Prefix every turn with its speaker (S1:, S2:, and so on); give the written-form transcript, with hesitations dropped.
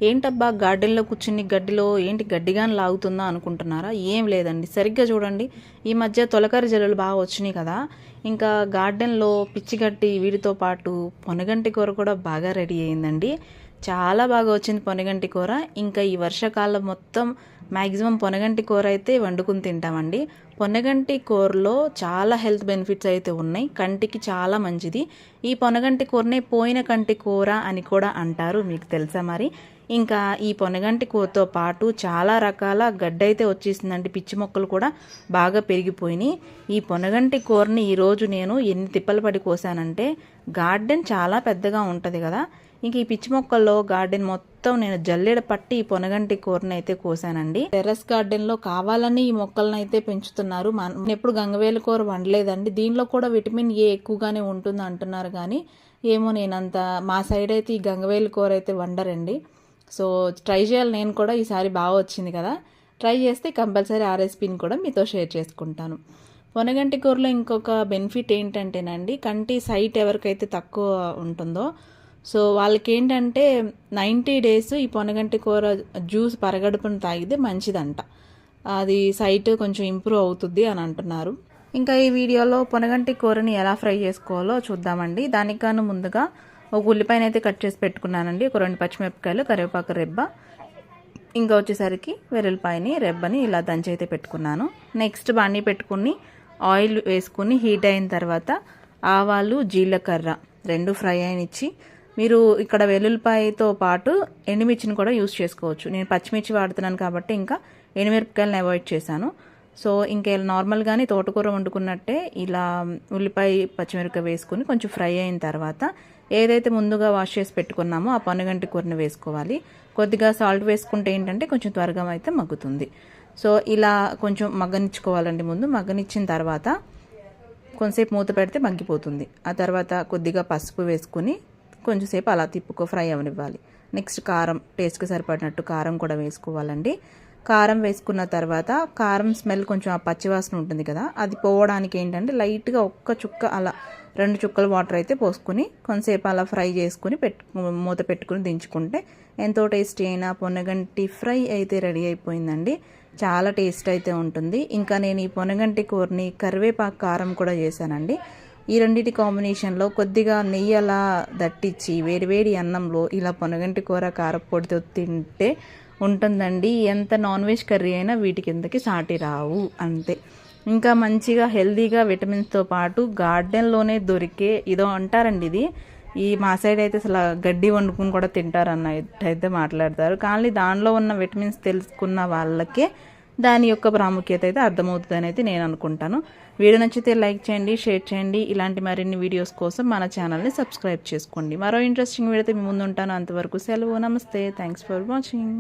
S1: ఏంటబ్బా గార్డెన్లో కూర్చుని గడ్డిలో ఏంటి గడ్డిగాని లాగుతుందా అనుకుంటున్నారా? ఏం లేదండి, సరిగ్గా చూడండి. ఈ మధ్య తొలకరి జల్లులు బాగా వచ్చినాయి కదా, ఇంకా గార్డెన్లో పిచ్చిగడ్డి వీటితో పాటు పొనగంటి కూర కూడా బాగా రెడీ అయిందండి. చాలా బాగా వచ్చింది పొనగంటి కూర. ఇంకా ఈ వర్షాకాలం మొత్తం మ్యాక్సిమం పొనగంటి కూర అయితే వండుకుని తింటామండి. పొనగంటి కూరలో చాలా హెల్త్ బెనిఫిట్స్ అయితే ఉన్నాయి, కంటికి చాలా మంచిది. ఈ పొనగంటి కూరనే పోయిన కంటి కూర అని కూడా అంటారు, మీకు తెలుసా మరి? ఇంకా ఈ పొనగంటి కూరతో పాటు చాలా రకాల గడ్డి అయితే వచ్చేసిందండి, పిచ్చి మొక్కలు కూడా బాగా పెరిగిపోయినాయి. ఈ పొనగంటి కూరని ఈరోజు నేను ఎన్ని తిప్పలు పడి కోసానంటే, గార్డెన్ చాలా పెద్దగా ఉంటుంది కదా, ఇంక ఈ పిచ్చి మొక్కల్లో గార్డెన్ మొత్తం నేను జల్లెడ పట్టి ఈ పొనగంటి కూరని అయితే కోసానండి. టెర్రస్ గార్డెన్లో కావాలని ఈ మొక్కలను అయితే పెంచుతున్నారు. మనం ఎప్పుడు గంగవేలు కూర వండలేదండి. దీనిలో కూడా విటమిన్ ఏ ఎక్కువగానే ఉంటుంది అంటున్నారు, కానీ ఏమో నేనంత మా సైడ్ అయితే ఈ గంగవేలు కూర అయితే వండరండి. సో ట్రై చేయాలి నేను కూడా, ఈసారి బాగా వచ్చింది కదా, ట్రై చేస్తే కంపల్సరీ ఆ రెసిపీని కూడా మీతో షేర్ చేసుకుంటాను. పొనగంటి కూరలో ఇంకొక బెనిఫిట్ ఏంటంటేనండి, కంటి సైట్ ఎవరికైతే తక్కువ ఉంటుందో సో వాళ్ళకి ఏంటంటే 90 days ఈ పొనగంటి కూర జ్యూస్ పరగడుపును తాగితే మంచిదంట. అది సైట్ కొంచెం ఇంప్రూవ్ అవుతుంది అని అంటున్నారు. ఇంకా ఈ వీడియోలో పొనగంటి కూరని ఎలా ఫ్రై చేసుకోవాలో చూద్దామండి. దానికన్నా ముందుగా ఒక ఉల్లిపాయను అయితే కట్ చేసి పెట్టుకున్నానండి, ఒక 2 పచ్చిమిరపకాయలు, కరివేపాకు రెబ్బ, ఇంకా వచ్చేసరికి వెల్లుల్లిపాయని రెబ్బని ఇలా దంచి అయితే పెట్టుకున్నాను. నెక్స్ట్ బాండీ పెట్టుకుని ఆయిల్ వేసుకుని హీట్ అయిన తర్వాత ఆవాలు జీలకర్ర 2 ఫ్రై అయినిచ్చి, మీరు ఇక్కడ వెల్లుల్లిపాయతో పాటు ఎండుమిర్చిని కూడా యూస్ చేసుకోవచ్చు. నేను పచ్చిమిర్చి వాడుతున్నాను కాబట్టి ఇంకా ఎండుమిరపకాయలను అవాయిడ్ చేశాను. సో ఇంకా నార్మల్గానే తోటకూర వండుకున్నట్టే ఇలా ఉల్లిపాయ పచ్చిమిరపకాయ వేసుకుని కొంచెం ఫ్రై అయిన తర్వాత ఏదైతే ముందుగా వాష్ చేసి పెట్టుకున్నామో ఆ పొనగంటి కూరని వేసుకోవాలి. కొద్దిగా సాల్ట్ వేసుకుంటే ఏంటంటే కొంచెం త్వరగా అయితే మగ్గుతుంది. సో ఇలా కొంచెం మగ్గనిచ్చుకోవాలండి. ముందు మగ్గనిచ్చిన తర్వాత కొంచెంసేపు మూత పెడితే మగ్గిపోతుంది. ఆ తర్వాత కొద్దిగా పసుపు వేసుకుని కొంచెంసేపు అలా ఫ్రై అవనివ్వాలి. నెక్స్ట్ కారం, టేస్ట్కి సరిపడినట్టు కారం కూడా వేసుకోవాలండి. కారం వేసుకున్న తర్వాత కారం స్మెల్ కొంచెం ఆ పచ్చివాసన ఉంటుంది కదా, అది పోవడానికి ఏంటంటే లైట్గా ఒక్క చుక్క అలా 2 చుక్కల వాటర్ అయితే పోసుకుని కొంతసేపు అలా ఫ్రై చేసుకుని మూత పెట్టుకుని దించుకుంటే ఎంతో టేస్టీ అయినా పొనగంటి ఫ్రై అయితే రెడీ అయిపోయిందండి. చాలా టేస్ట్ అయితే ఉంటుంది. ఇంకా నేను ఈ పొనగంటి కూరని కరివేపాకు కారం కూడా చేశానండి. ఈ రెండింటి కాంబినేషన్లో కొద్దిగా నెయ్యి అలా దట్టించి వేడివేడి అన్నంలో ఇలా పొనగంటి కూర కారపొడితో తింటే ఉంటుందండి. ఎంత నాన్ వెజ్ కర్రీ అయినా వీటి కిందకి సాటి రావు, అంతే. ఇంకా మంచిగా హెల్దీగా విటమిన్స్తో పాటు గార్డెన్లోనే దొరికే ఇదో అంటారండి, ఇది ఈ మా సైడ్ అయితే అసలు గడ్డి వండుకుని కూడా తింటారన్నట్టయితే మాట్లాడతారు. కానీ దానిలో ఉన్న విటమిన్స్ తెలుసుకున్న వాళ్ళకే దాని యొక్క ప్రాముఖ్యత అయితే అర్థమవుతుందని అయితే నేను అనుకుంటాను. వీడియో నచ్చితే లైక్ చేయండి, షేర్ చేయండి. ఇలాంటి మరిన్ని వీడియోస్ కోసం మన ఛానల్ని సబ్స్క్రైబ్ చేసుకోండి. మరో ఇంట్రెస్టింగ్ వీడియోతో మీ ముందు ఉంటాను. అంతవరకు సెలవు, నమస్తే, థ్యాంక్స్ ఫర్ వాచింగ్.